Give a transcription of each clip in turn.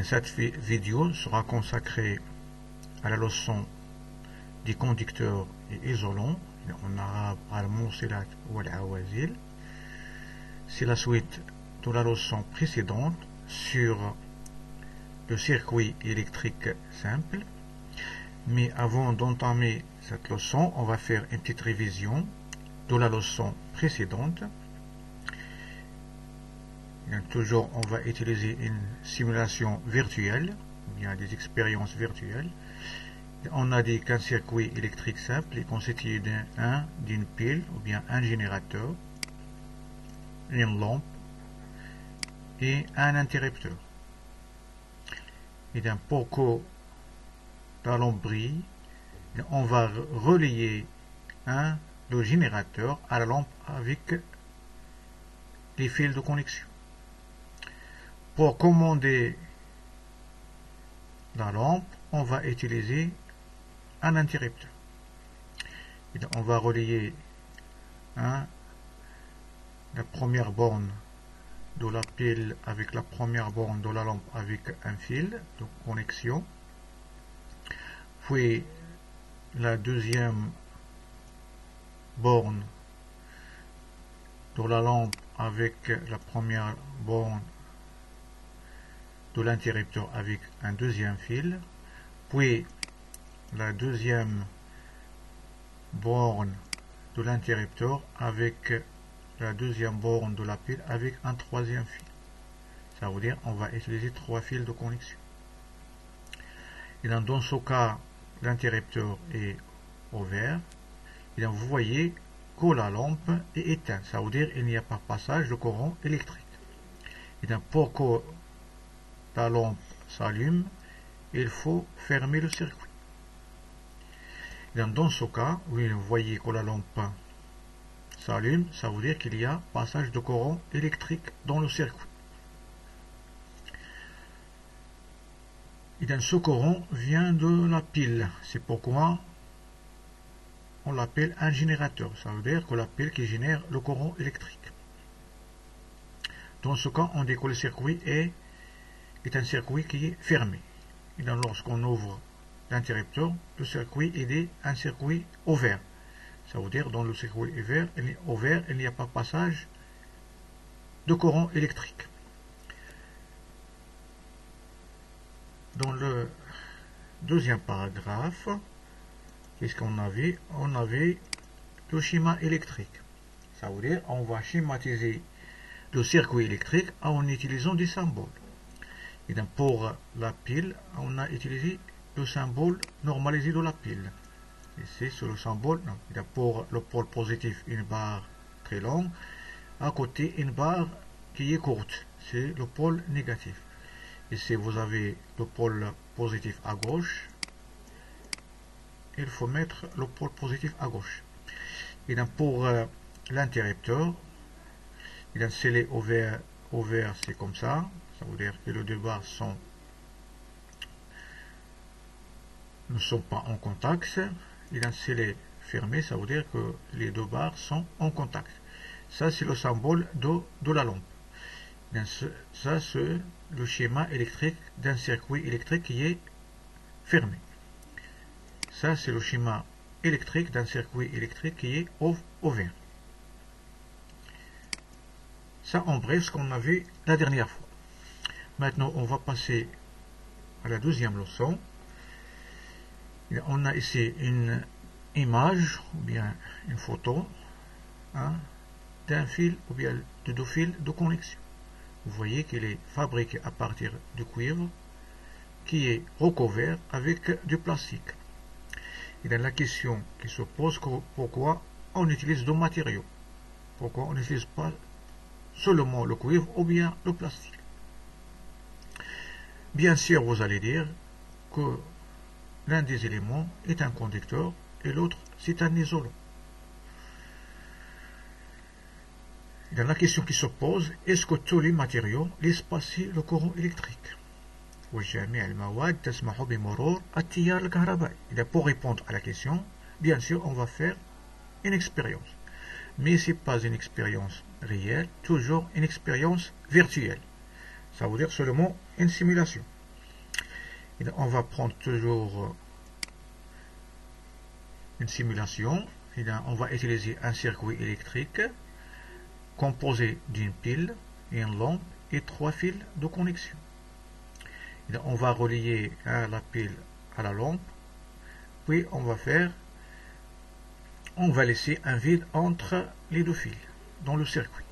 Et cette vidéo sera consacrée à la leçon des conducteurs et isolants en arabe al-mousilat ou al-awazil. C'est la suite de la leçon précédente sur le circuit électrique simple. Mais avant d'entamer cette leçon, on va faire une petite révision de la leçon précédente. Toujours, on va utiliser une simulation virtuelle, ou bien des expériences virtuelles. On a dit qu'un circuit électrique simple est constitué d'une pile, ou bien un générateur, une lampe et un interrupteur. Et pour que la lampe brille, on va relier le générateur à la lampe avec les fils de connexion. Pour commander la lampe, on va utiliser un interrupteur. Et donc, on va relier la première borne de la pile avec la première borne de la lampe avec un fil de connexion. Puis la deuxième borne de la lampe avec la première borne de l'interrupteur avec un deuxième fil, puis la deuxième borne de l'interrupteur avec la deuxième borne de la pile avec un troisième fil. Ça veut dire on va utiliser 3 fils de connexion. Et dans ce cas, l'interrupteur est ouvert. Et donc vous voyez que la lampe est éteinte. Ça veut dire qu'il n'y a pas passage de courant électrique. Et donc pour que la lampe s'allume, il faut fermer le circuit. Et donc dans ce cas, vous voyez que la lampe s'allume, ça veut dire qu'il y a passage de courant électrique dans le circuit. Et donc ce courant vient de la pile. C'est pourquoi on l'appelle un générateur. Ça veut dire que la pile qui génère le courant électrique. Dans ce cas, on dit que le circuit est un circuit qui est fermé. Et donc lorsqu'on ouvre l'interrupteur, le circuit est un circuit ouvert. Ça veut dire dans le circuit ouvert, il n'y a pas passage de courant électrique. Dans le deuxième paragraphe, qu'est-ce qu'on avait? On avait le schéma électrique. Ça veut dire on va schématiser le circuit électrique en utilisant des symboles. Et donc pour la pile, on a utilisé le symbole normalisé de la pile. Ici, c'est le symbole. Et donc pour le pôle positif, une barre très longue. À côté, une barre qui est courte. C'est le pôle négatif. Ici, vous avez le pôle positif à gauche. Il faut mettre le pôle positif à gauche. Et donc pour l'interrupteur, c'est les ouvert, c'est comme ça. Ça veut dire que les deux barres ne sont pas en contact. Et dans scellé fermé, ça veut dire que les deux barres sont en contact. Ça, c'est le symbole de la lampe. Ça, c'est le schéma électrique d'un circuit électrique qui est fermé. Ça, c'est le schéma électrique d'un circuit électrique qui est ouvert. Ça, en bref, ce qu'on a vu la dernière fois. Maintenant, on va passer à la deuxième leçon. On a ici une image, ou bien une photo, d'un fil, ou bien de 2 fils de connexion. Vous voyez qu'il est fabriqué à partir de cuivre, qui est recouvert avec du plastique. Et dans la question qui se pose, pourquoi on utilise 2 matériaux? Pourquoi on n'utilise pas seulement le cuivre ou bien le plastique? Bien sûr, vous allez dire que l'un des éléments est un conducteur et l'autre c'est un isolant. Dans la question qui se pose, est-ce que tous les matériaux laissent passer le courant électrique? Pour répondre à la question, bien sûr, on va faire une expérience. Mais ce n'est pas une expérience réelle, toujours une expérience virtuelle. Ça veut dire seulement une simulation. Et on va prendre toujours une simulation. Et là, on va utiliser un circuit électrique composé d'une pile et une lampe et 3 fils de connexion. Et là, on va relier la pile à la lampe, puis on va laisser un vide entre les deux fils dans le circuit.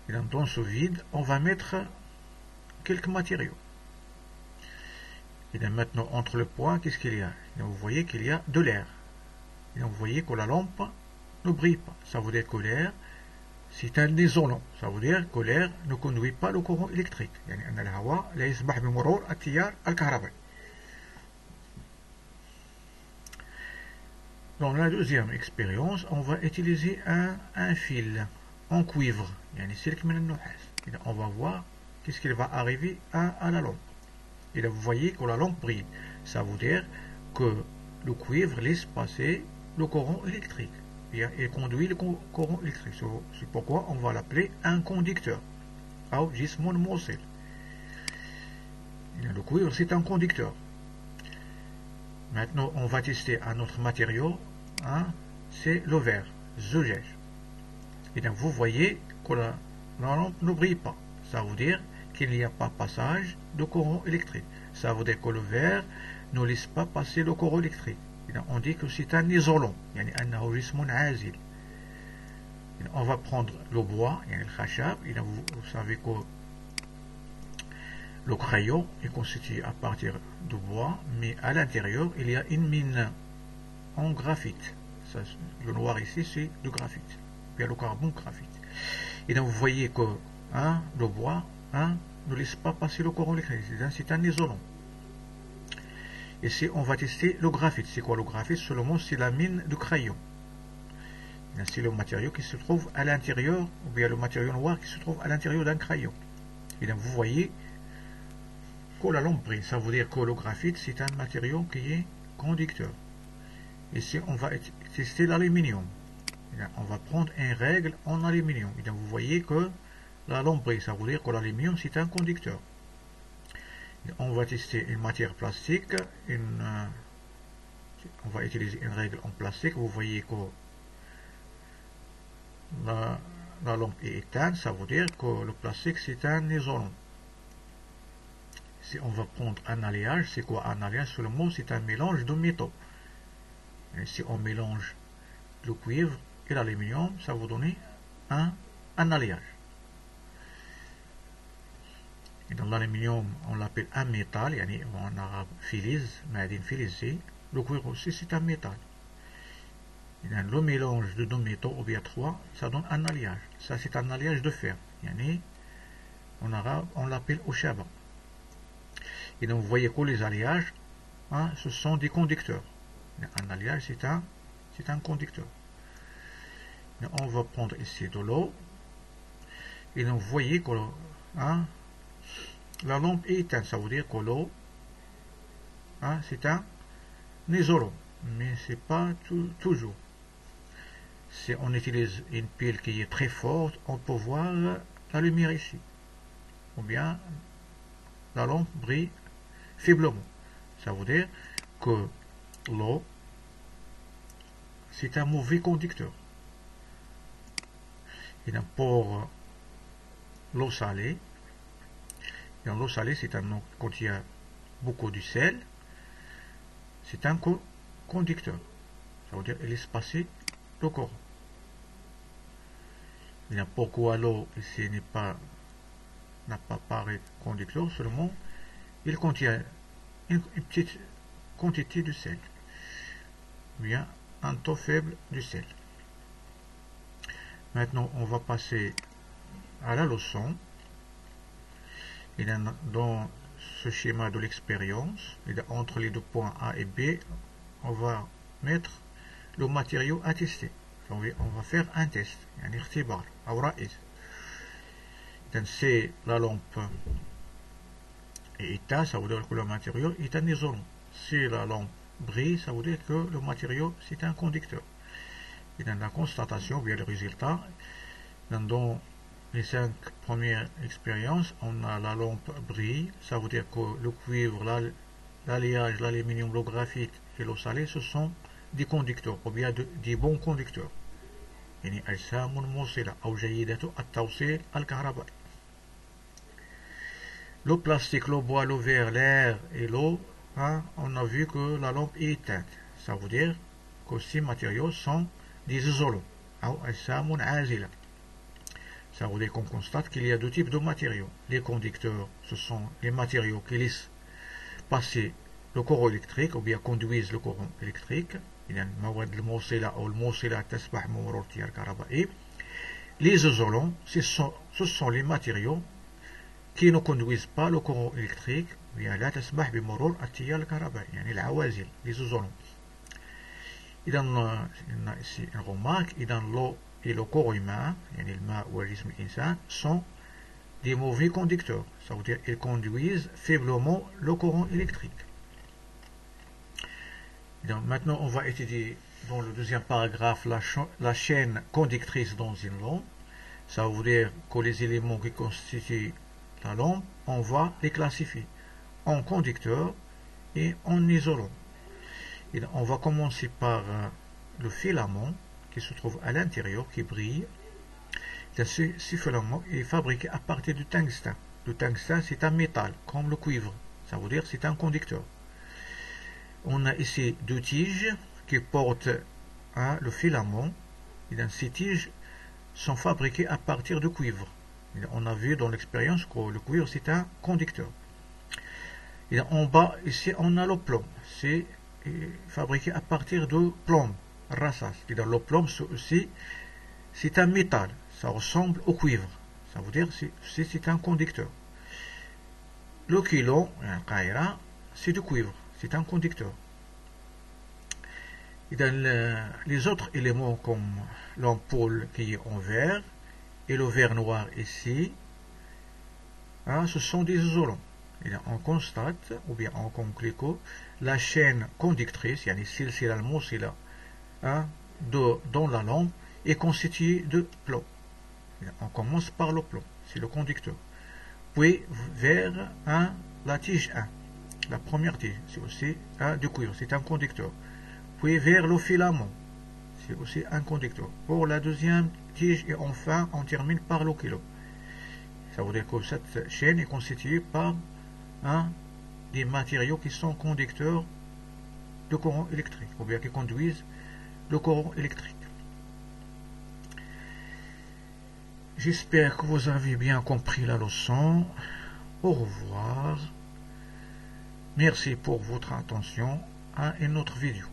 Et là, dans ce vide, on va mettre quelques matériaux. Et là, maintenant, entre le point, qu'est-ce qu'il y a? Et là, vous voyez qu'il y a de l'air. Et là, vous voyez que la lampe ne brille pas. Ça veut dire que l'air, c'est un isolant. Ça veut dire que l'air ne conduit pas le courant électrique. يعني أن الهواء لا يسمح بمرور التيار الكهربائي. Dans la deuxième expérience, on va utiliser un fil en cuivre. يعني سلك من النحاس. Et là, on va voir qu'est-ce qu'il va arriver à la lampe. Et là, vous voyez que la lampe brille. Ça veut dire que le cuivre laisse passer le courant électrique. Et conduit le courant électrique. C'est pourquoi on va l'appeler un conducteur. أو جسم موصل. Le cuivre, c'est un conducteur. Maintenant, on va tester un autre matériau. C'est le verre, زجاج. Et donc, vous voyez que la lampe ne brille pas. Ça veut dire qu'il n'y a pas passage de courant électrique. Ça veut dire que le verre ne laisse pas passer le courant électrique. On dit que c'est un isolant. On va prendre le bois, le khashab. Vous savez que le crayon est constitué à partir de bois, mais à l'intérieur, il y a une mine en graphite. Ça, le noir ici, c'est du graphite. Il y a le carbone graphite. Et donc, vous voyez que le bois ne laisse pas passer le courant électrique. C'est un isolant. Ici, on va tester le graphite. C'est quoi le graphite? Seulement, c'est la mine de crayon. C'est le matériau qui se trouve à l'intérieur, ou bien le matériau noir qui se trouve à l'intérieur d'un crayon. Et donc, vous voyez que la lampe brille. Ça veut dire que le graphite, c'est un matériau qui est conducteur. Ici, on va tester l'aluminium. On va prendre une règle en aluminium. Et donc, vous voyez que la lampe brille. Ça veut dire que l'aluminium, c'est un conducteur. On va tester une matière plastique. On va utiliser une règle en plastique. Vous voyez que la lampe est éteinte. Ça veut dire que le plastique, c'est un isolant. Si on va prendre un alliage, c'est quoi un alliage? Seulement, c'est un mélange de métaux. Et si on mélange le cuivre et l'aluminium, ça va donner un alliage. Et dans l'aluminium, on l'appelle un métal, en arabe filiz, madine filizé. Le cuivre aussi, c'est un métal. Et dans le mélange de deux métaux, ou bien trois, ça donne un alliage. Ça, c'est un alliage de fer. En arabe, on l'appelle oshaba. Et donc, vous voyez que les alliages, ce sont des conducteurs. Un alliage, c'est un conducteur. Et on va prendre ici de l'eau. Et donc, vous voyez que la lampe est éteinte. Ça veut dire que l'eau, c'est un isolant. Mais ce n'est pas toujours. Si on utilise une pile qui est très forte, on peut voir la lumière ici. Ou bien, la lampe brille faiblement. Ça veut dire que l'eau, c'est un mauvais conducteur. Et donc pour l'eau salée, l'eau salée, c'est un eau qui contient beaucoup de sel. C'est un conducteur. Ça veut dire qu'il laisse passer le courant. Et donc pourquoi l'eau ici n'a pas pareil conducteur, seulement il contient une petite quantité de sel, bien un taux faible de sel. Maintenant, on va passer à la leçon. Et dans ce schéma de l'expérience, entre les deux points A et B, on va mettre le matériau à tester. On va faire un test, un اختبار أو رائد. C'est la lampe est éteinte, ça veut dire que le matériau est un isolant. Si la lampe brille, ça veut dire que le matériau c'est un conducteur. Et dans la constatation, bien le résultat, dans les 5 premières expériences, on a la lampe brille, ça veut dire que le cuivre, l'alliage, l'aluminium, le graphite et l'eau salée, ce sont des conducteurs, ou bien des bons conducteurs. يعني أجسام موصلة أو جيدة التوصيل الكهربائي. Le plastique, le bois, le verre, l'air et l'eau, hein, on a vu que la lampe est éteinte. Ça veut dire que ces matériaux sont des isolants. أو أجسام عازلة. Ça veut dire qu'on constate qu'il y a deux types de matériaux. Les conducteurs, ce sont les matériaux qui laissent passer le courant électrique ou bien conduisent le courant électrique. المواد الموصلة أو الموصلة تسمح بمرور التيار الكهربائي. Les isolants, ce sont les matériaux qui ne conduisent pas le courant électrique, bien لا تسمح بمرور التيار الكهربائي, يعني العوازل, les isolants. إذا ici une remarque, إذا l'eau et le corps humain, يعني الماء والجسم الإنسان, sont des mauvais conducteurs, ça veut dire qu'ils conduisent faiblement le courant électrique. Donc, maintenant, on va étudier dans le deuxième paragraphe la chaîne conductrice dans une lampe. Ça veut dire que les éléments qui constituent la lampe, on va les classifier en conducteurs et en isolants. Et on va commencer par le filament qui se trouve à l'intérieur, qui brille. Ce filament est fabriqué à partir du tungstène. Le tungstène, c'est un métal, comme le cuivre. Ça veut dire que c'est un conducteur. On a ici deux tiges qui portent le filament. Et dans ces tiges sont fabriquées à partir de cuivre. Et on a vu dans l'expérience que le cuivre c'est un conducteur. Et en bas ici on a le plomb. C'est fabriqué à partir de plomb, rassas. Et dans le plomb aussi c'est un métal. Ça ressemble au cuivre. Ça veut dire que c'est un conducteur. Le kilo, c'est du cuivre. C'est un conducteur. Et dans les autres éléments comme l'ampoule qui est en verre et le verre noir ici, ce sont des isolants. Et on constate, ou bien on conclut que la chaîne conductrice, yani silsila al-musila, dans la lampe, est constituée de plomb. On commence par le plomb, c'est le conducteur. Puis vers la tige 1. La première tige, c'est aussi du cuivre, c'est un conducteur. Puis vers le filament, c'est aussi un conducteur. Pour la deuxième tige et enfin on termine par le kilo. Ça veut dire que cette chaîne est constituée par des matériaux qui sont conducteurs de courant électrique, ou bien qui conduisent le courant électrique. J'espère que vous avez bien compris la leçon. Au revoir. Merci pour votre attention à une autre vidéo.